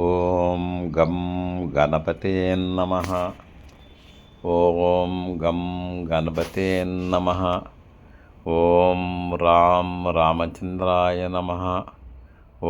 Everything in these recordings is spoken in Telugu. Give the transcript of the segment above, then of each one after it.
ఓం గం గణపతే నమః. ఓం గం గణపతే నమః. ఓం రాం రామచంద్రాయ నమః.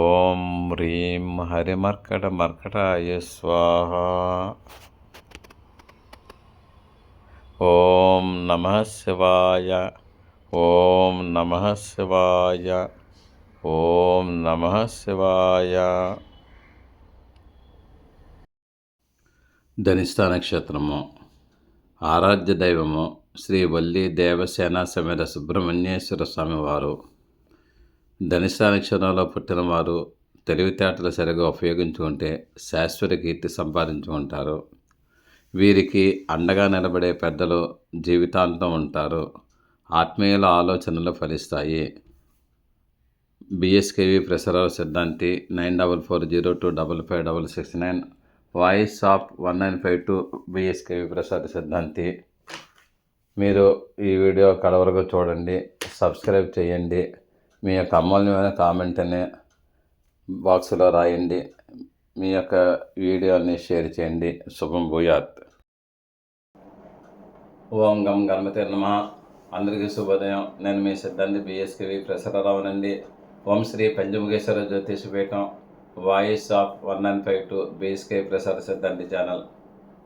ఓం హ్రీం హరిమర్కటమర్కటాయ స్వాహ. ఓం నమః శివాయ. ఓం నమః శివాయ. ఓం నమః శివాయ. ధనిష్ఠా నక్షత్రము. ఆరాధ్య దైవము శ్రీ వల్లి దేవసేన సమేత సుబ్రహ్మణ్యేశ్వర స్వామివారు. ధనిష్ఠా నక్షత్రంలో పుట్టిన వారు తెలివితేటలు సరిగా ఉపయోగించుకుంటే శాశ్వత కీర్తి సంపాదించుకుంటారు. వీరికి అండగా నిలబడే పెద్దలు జీవితాంతం ఉంటారు. ఆత్మీయుల ఆలోచనలు ఫలిస్తాయి. బిఎస్కేవి ప్రసార సిద్ధాంతి 9440255669, వాయిస్ ఆఫ్ 1952 బిఎస్కేవి ప్రసాద్ సిద్ధాంతి. మీరు ఈ వీడియో కడవరకు చూడండి, సబ్స్క్రైబ్ చేయండి, మీ యొక్క అమూల్యమైన కామెంట్ అనే బాక్స్లో రాయండి, మీ యొక్క వీడియోని షేర్ చేయండి. శుభం భూయాత్. ఓం గం గణపతే నమః. అందరికీ శుభోదయం. నేను మీ సిద్ధాంతి బిఎస్కేవి ప్రసారరావునండి. Om Sri Panchamukheswara Jyotishapeetham, voice of 1952 BSK Prasad Siddhanti channel.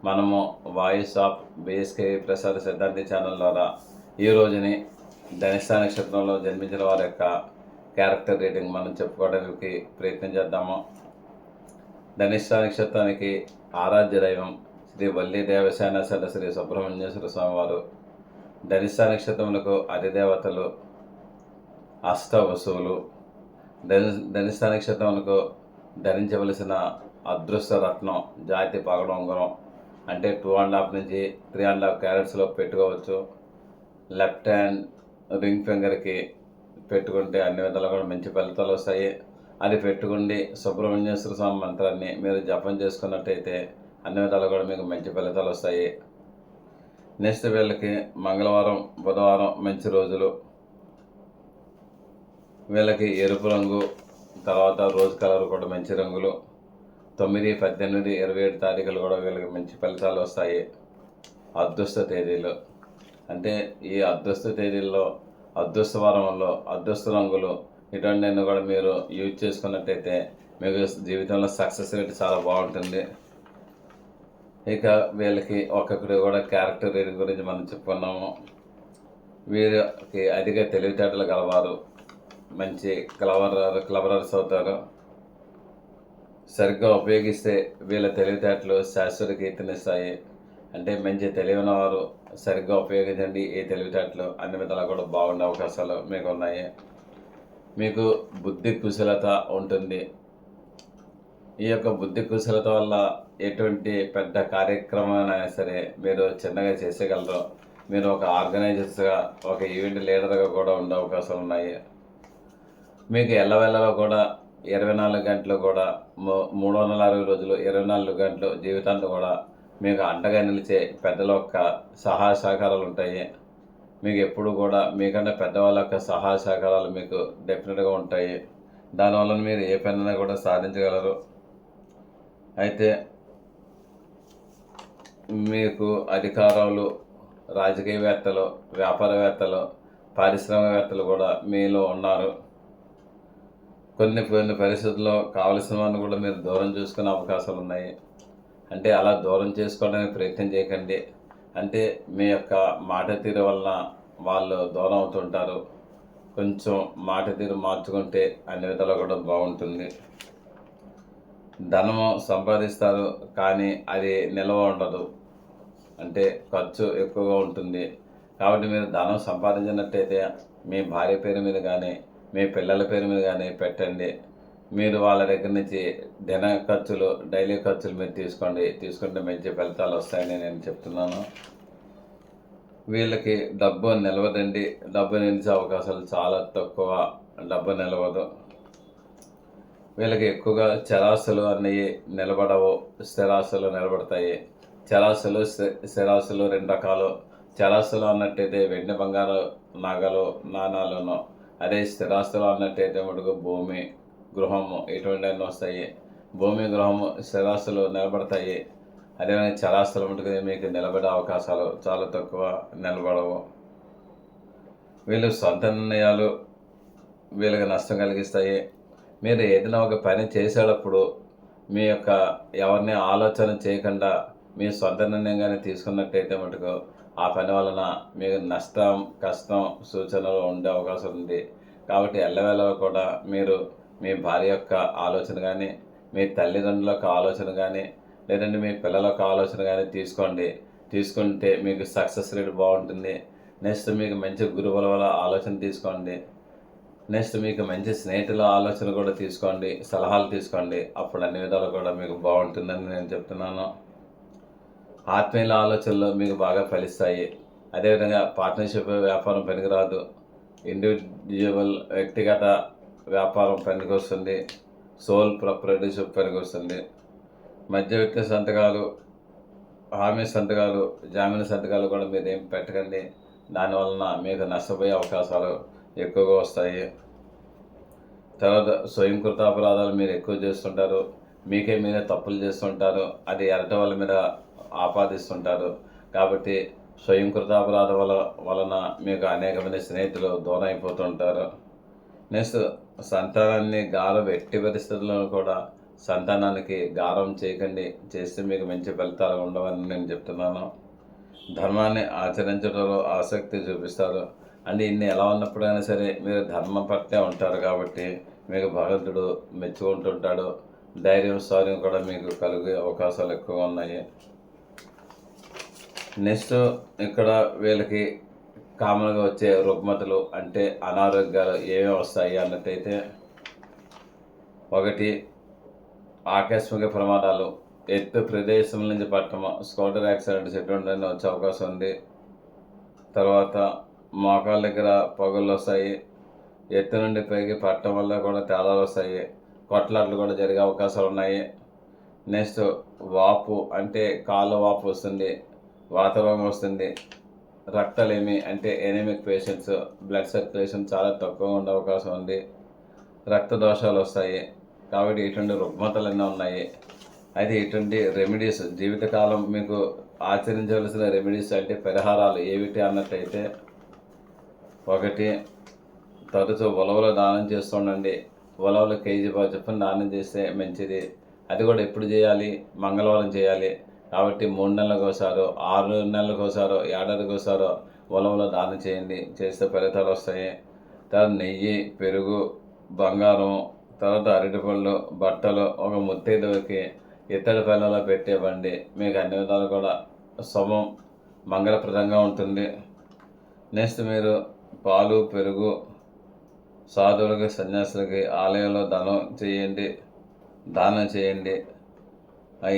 మనము voice of BSK Prasad Siddhanti channel ద్వారా ఈ రోజుని ధనిష్ఠా నక్షత్రంలో జన్మించిన వారి యొక్క క్యారెక్టర్ రీడింగ్ మనం చెప్పుకోవడానికి ప్రయత్నం చేద్దాము. ధనిష్ఠా నక్షత్రానికి ఆరాధ్య దైవం శ్రీ వల్లి దేవసేన శ్రీ సుబ్రహ్మణ్యేశ్వర స్వామివారు. ధనిష్ఠా నక్షత్రములకు అధిదేవతలు అష్టవసువులు. ధనిష్ఠా నక్షత్రములకు ధరించవలసిన అదృష్ట రత్నం జాతి పగడం ఉంగరం. అంటే 2.5 నుంచి 3.5 క్యారెట్స్లో పెట్టుకోవచ్చు. లెఫ్ట్ హ్యాండ్ రింగ్ ఫింగర్కి పెట్టుకుంటే అన్ని విధాలు కూడా మంచి ఫలితాలు వస్తాయి. అది పెట్టుకుండి సుబ్రహ్మణ్యేశ్వర స్వామి మంత్రాన్ని మీరు జపం చేసుకున్నట్టయితే అన్ని విధాలు కూడా మీకు మంచి ఫలితాలు వస్తాయి. నెక్స్ట్ వీళ్ళకి మంగళవారం, బుధవారం మంచి రోజులు. వీళ్ళకి ఎరుపు రంగు, తర్వాత రోజ్ కలర్ కూడా మంచి రంగులు. 9, 18, 27 తారీఖులు కూడా వీళ్ళకి మంచి ఫలితాలు వస్తాయి. అదృష్ట తేదీలు అంటే ఈ అదృష్ట తేదీల్లో, అదృష్ట వారంలో అదృష్ట రంగులు ఇటువంటివన్నీ కూడా మీరు యూజ్ చేసుకున్నట్టయితే మీకు జీవితంలో సక్సెస్ రేట్ చాలా బాగుంటుంది. ఇక వీళ్ళకి ఒక్కొక్కటి కూడా క్యారెక్టర్ రీడింగ్ గురించి మనం చెప్పుకున్నాము. వీరికి అధిక తెలివితేటలు గలవారు, మంచి క్లవరర్స్ అవుతారు. సరిగ్గా ఉపయోగిస్తే వీళ్ళ తెలివితేటలు శాశ్వత కీర్తినిస్తాయి. అంటే మంచి తెలివైన వారు సరిగ్గా ఉపయోగించండి. ఈ తెలివితేటలు అన్ని విధాలా కూడా బాగుండే అవకాశాలు మీకు ఉన్నాయి. మీకు బుద్ధి కుశలత ఉంటుంది. ఈ యొక్క బుద్ధి కుశలత వల్ల ఎటువంటి పెద్ద కార్యక్రమాలైనా సరే మీరు చిన్నగా చేసేయగలరు. మీరు ఒక ఆర్గనైజర్స్గా, ఒక ఈవెంట్ లీడర్గా కూడా ఉండే అవకాశాలు ఉన్నాయి. మీకు ఎల్లవెల్లగా కూడా 24 గంటలు కూడా 360 రోజులు 24 గంటలు జీవితాంతం కూడా మీకు అండగా నిలిచే పెద్దల యొక్క సహాయ సహకారాలు ఉంటాయి. మీకు ఎప్పుడు కూడా మీకంటే పెద్దవాళ్ళ యొక్క సహాయ సహకారాలు మీకు డెఫినెట్గా ఉంటాయి. దానివల్ల మీరు ఏ పనైనా కూడా సాధించగలరు. అయితే మీకు అధికారులు, రాజకీయవేత్తలు, వ్యాపారవేత్తలు, పారిశ్రామికవేత్తలు కూడా మీలో ఉన్నారు. కొన్ని పరిస్థితుల్లో కావలసిన వారిని కూడా మీరు దూరం చేసుకునే అవకాశాలు ఉన్నాయి. అంటే అలా దూరం చేసుకోవడానికి ప్రయత్నం చేయకండి. అంటే మీ యొక్క మాట తీరు వలన వాళ్ళు దూరం అవుతుంటారు. కొంచెం మాట తీరు మార్చుకుంటే అన్ని విధాలు కూడా బాగుంటుంది. ధనము సంపాదిస్తారు కానీ అది నిల్వ ఉండదు. అంటే ఖర్చు ఎక్కువగా ఉంటుంది. కాబట్టి మీరు ధనం సంపాదించినట్టయితే మీ భార్య పేరు మీద కానీ, మీ పిల్లల పేరు మీద కానీ పెట్టండి. మీరు వాళ్ళ దగ్గర నుంచి దిన ఖర్చులు, డైలీ ఖర్చులు మీరు తీసుకుంటే మంచి ఫలితాలు వస్తాయని నేను చెప్తున్నాను. వీళ్ళకి డబ్బు నిలవదండి. డబ్బు నిలిచే అవకాశాలు చాలా తక్కువ. డబ్బు నిలవదు. వీళ్ళకి ఎక్కువగా చరాస్తులు అనేవి నిలబడవు, స్థిరాస్తులు నిలబడతాయి. చరాస్తులు, స్థిరాస్తులు 2 రకాలు. చరాస్తులు అన్నట్టయితే వెండి బంగారు నగలు, నాణాలను. అదే స్థిరాస్తులు అన్నట్టయితే మటుకు భూమి, గృహము ఇటువంటివన్నీ వస్తాయి. భూమి గృహము స్థిరాస్తులు నిలబడతాయి. అదేవిధంగా చరాస్తులు మటుకు మీకు నిలబడే అవకాశాలు చాలా తక్కువ, నిలబడవు. వీళ్ళు సొంత నిర్ణయాలు వీళ్ళకి నష్టం కలిగిస్తాయి. మీరు ఏదైనా ఒక పని చేసేటప్పుడు మీ యొక్క ఎవరిని ఆలోచన చేయకుండా మీ సొంత నిర్ణయంగానే తీసుకున్నట్టయితే మటుకు ఆ పని వలన మీకు నష్టం, కష్టం సూచనలు ఉండే అవకాశం ఉంది. కాబట్టి ఎల్లవేళలా కూడా మీరు మీ భార్య యొక్క ఆలోచన కానీ, మీ తల్లిదండ్రుల యొక్క ఆలోచన కానీ, లేదంటే మీ పిల్లల యొక్క ఆలోచన కానీ తీసుకుంటే మీకు సక్సెస్ రేట్ బాగుంటుంది. నెక్స్ట్ మీకు మంచి గురువుల వల్ల ఆలోచన తీసుకోండి. నెక్స్ట్ మీకు మంచి స్నేహితుల ఆలోచన కూడా తీసుకోండి, సలహాలు తీసుకోండి. అప్పుడు అన్ని విధాలు కూడా మీకు బాగుంటుందని నేను చెప్తున్నాను. ఆత్మీయుల ఆలోచనలు మీకు బాగా ఫలిస్తాయి. అదేవిధంగా పార్ట్నర్షిప్ వ్యాపారం పనికిరాదు. ఇండివిజువల్ వ్యక్తిగత వ్యాపారం పనికొస్తుంది. సోల్ ప్రొప్రైటర్షిప్ పనికొస్తుంది. మధ్యవర్తి సంతకాలు, హామీ సంతకాలు, జామీను సంతకాలు కూడా మీరు ఏం పెట్టకండి. దానివలన మీకు నష్టపోయే అవకాశాలు ఎక్కువగా వస్తాయి. తర్వాత స్వయంకృత అపరాధాలు మీరు ఎక్కువ చేస్తుంటారు. మీరే తప్పులు చేస్తుంటారు. అది ఎరట వాళ్ళ మీద ఆపాదిస్తుంటారు. కాబట్టి స్వయంకృత అపరాధం వలన మీకు అనేకమైన స్నేహితులు దూరం అయిపోతుంటారు. నెక్స్ట్ సంతానాన్ని ఎట్టి పరిస్థితుల్లో కూడా సంతానానికి గారం చేయకండి. చేస్తే మీకు మంచి ఫలితాలు ఉండవని నేను చెప్తున్నాను. ధర్మాన్ని ఆచరించడంలో ఆసక్తి చూపిస్తారు. అంటే ఇన్ని ఎలా ఉన్నప్పుడైనా సరే మీరు ధర్మం పట్లే ఉంటారు. కాబట్టి మీకు భగవంతుడు మెచ్చుకుంటుంటాడు. ధైర్యం, శౌర్యం కూడా మీకు కలిగే అవకాశాలు ఎక్కువగా ఉన్నాయి. నెక్స్ట్ ఇక్కడ వీళ్ళకి కామన్గా వచ్చే రుగ్మతలు అంటే అనారోగ్యాలు ఏమేమి వస్తాయి అన్నట్టయితే, ఒకటి ఆకస్మిక ప్రమాదాలు, ఎత్తు ప్రదేశం నుంచి పట్టడం, స్కూటర్ యాక్సిడెంట్స్ ఎటువంటి వచ్చే అవకాశం ఉంది. తర్వాత మోకాళ్ళ దగ్గర పొగలు వస్తాయి. ఎత్తు నుండి పైకి పట్టడం వల్ల కూడా తేడాలు వస్తాయి. కొట్లాట్లు కూడా జరిగే అవకాశాలు ఉన్నాయి. నెక్స్ట్ వాపు అంటే కాళ్ళ వాపు వస్తుంది, వాతావరణం వస్తుంది. రక్తలేమి అంటే ఎనిమిక్ పేషెంట్స్ బ్లడ్ సర్క్యులేషన్ చాలా తక్కువగా ఉండే అవకాశం ఉంది. రక్త దోషాలు వస్తాయి. కాబట్టి ఇటువంటి రుగ్మతలన్నీ ఉన్నాయి. అయితే ఇటువంటి రెమెడీస్ జీవితకాలం మీకు ఆచరించవలసిన రెమెడీస్ అంటే పరిహారాలు ఏమిటి అన్నట్టయితే, ఒకటి తరచూ ఉలవలు దానం చేస్తుండండి. ఉలవలు కేజీ చొప్పున దానం చేస్తే మంచిది. అది కూడా ఎప్పుడు చేయాలి? మంగళవారం చేయాలి. కాబట్టి 3 నెలలకు ఒకసారో, 6 నెలలకు ఒకసారో, ఏడాదికి ఒకసారో ఉలవలు దానం చేయండి. చేస్తే ఫలితాలు వస్తాయి. తర్వాత నెయ్యి, పెరుగు, బంగారం, తర్వాత అరటిపళ్ళు, బట్టలు ఒక ముత్తైదువుకి ఇత్తడి పళ్ళలో పెట్టేవ్వండి. మీకు అన్ని విధాలు కూడా శుభం, మంగళప్రదంగా ఉంటుంది. నెక్స్ట్ మీరు పాలు, పెరుగు సాధువులకి, సన్యాసులకి ఆలయంలో దానం చేయండి.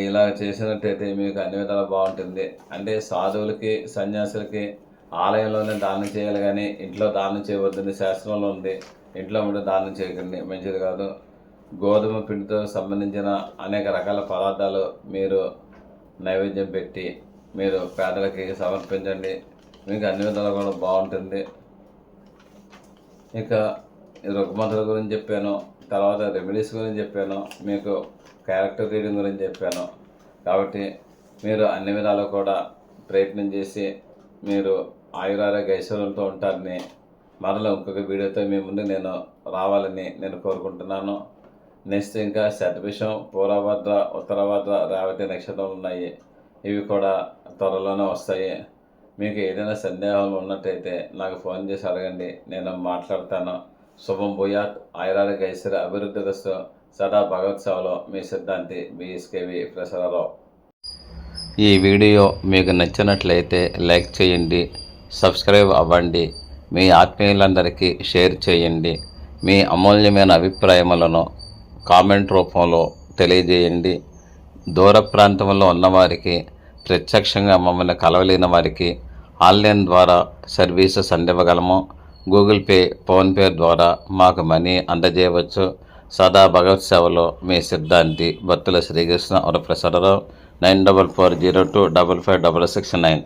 ఇలా చేసినట్టయితే మీకు అన్ని విధాలు బాగుంటుంది. అంటే సాధువులకి, సన్యాసులకి ఆలయంలోనే దానం చేయాలి, కానీ ఇంట్లో దానం చేయవద్దని శాస్త్రంలో ఉంది. ఇంట్లో ఉండి దానం చేయకండి, మంచిది కాదు. గోధుమ పిండితో సంబంధించిన అనేక రకాల పదార్థాలు మీరు నైవేద్యం పెట్టి మీరు పేదలకి సమర్పించండి. మీకు అన్ని విధాలు కూడా బాగుంటుంది. ఇక రుగ్మతల గురించి చెప్పాను, తర్వాత రెమెడీస్ గురించి చెప్పాను, మీకు క్యారెక్టర్ రీడింగ్ గురించి చెప్పాను. కాబట్టి మీరు అన్ని విధాలు కూడా ప్రయత్నం చేసి మీరు ఆయురారోగ్య ఐశ్వర్యంతో ఉంటారని, మరలా ఇంకొక వీడియోతో మీ ముందు నేను రావాలని నేను కోరుకుంటున్నాను. నెక్స్ట్ ఇంకా శతభిషం, పూర్వభద్ర, ఉత్తరభద్ర, రేవతి నక్షత్రాలు ఉన్నాయి. ఇవి కూడా త్వరలోనే వస్తాయి. మీకు ఏదైనా సందేహాలు ఉన్నట్టయితే నాకు ఫోన్ చేసి అడగండి, నేను మాట్లాడతాను. శుభం భూయాత్. ఆయురారోగ్య ఐశ్వర్య అభివృద్ధి దస్తు. సదా భగవత్ సేవలో మీ సిద్ధాంతి BSKV ప్రసాదరావు. ఈ వీడియో మీకు నచ్చినట్లయితే లైక్ చేయండి, సబ్స్క్రైబ్ అవ్వండి, మీ ఆత్మీయులందరికీ షేర్ చేయండి. మీ అమూల్యమైన అభిప్రాయములను కామెంట్ రూపంలో తెలియజేయండి. దూర ప్రాంతంలో ఉన్నవారికి, ప్రత్యక్షంగా మమ్మల్ని కలవలేని వారికి ఆన్లైన్ ద్వారా సర్వీసెస్ అందివ్వగలము. గూగుల్ పే, ఫోన్పే ద్వారా మాకు మనీ అందజేయవచ్చు. సదా భగవత్ సేవలో మీ సిద్ధాంతి Battula Srikrishna Varaprasad Rao. 9440255669.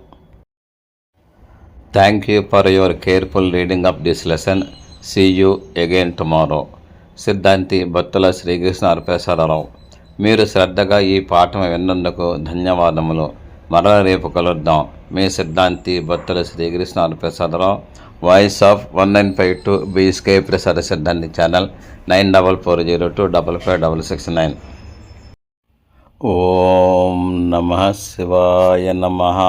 Thank you for your careful reading of this lesson. See you again tomorrow. సిద్ధాంతి బత్తుల శ్రీకృష్ణ వరప్రసాదరావు. మీరు శ్రద్ధగా ఈ పాఠం విన్నందుకు ధన్యవాదములు. మరల రేపు కలుద్దాం. మీ సిద్ధాంతి Bottala Srikrishna Prasadarao, voice of 1952 BSK ప్రసాద సిద్ధాంతి ఛానల్ 9440255669. ఓం నమః శివాయ నమః.